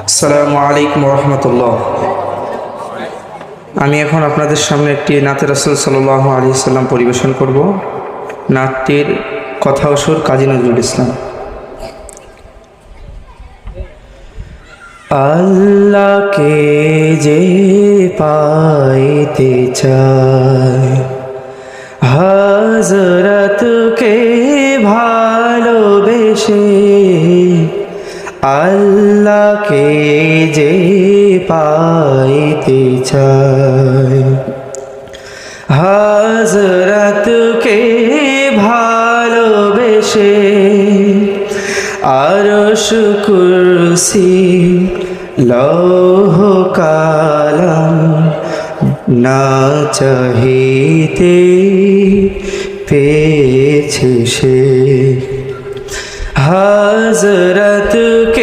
আসসালামু আলাইকুম রহমতুল্লাহ। আমি এখন আপনাদের সামনে একটি নাতে রাসূল সাল্লাল্লাহু আলাইহি সাল্লাম পরিবেশন করব। নাটটির কথা ও সুর কাজী নজরুল ইসলাম। আল্লাহকে যে পাইতে চায়, হযরতকে ভালোবেসে, আল্লাহকে যে পাইতে চায়, হযরতকে ভালোবেসে, আরশ কুরসি লৌহ কালাম না চাহিতে পেয়েছে সে, হযরতকে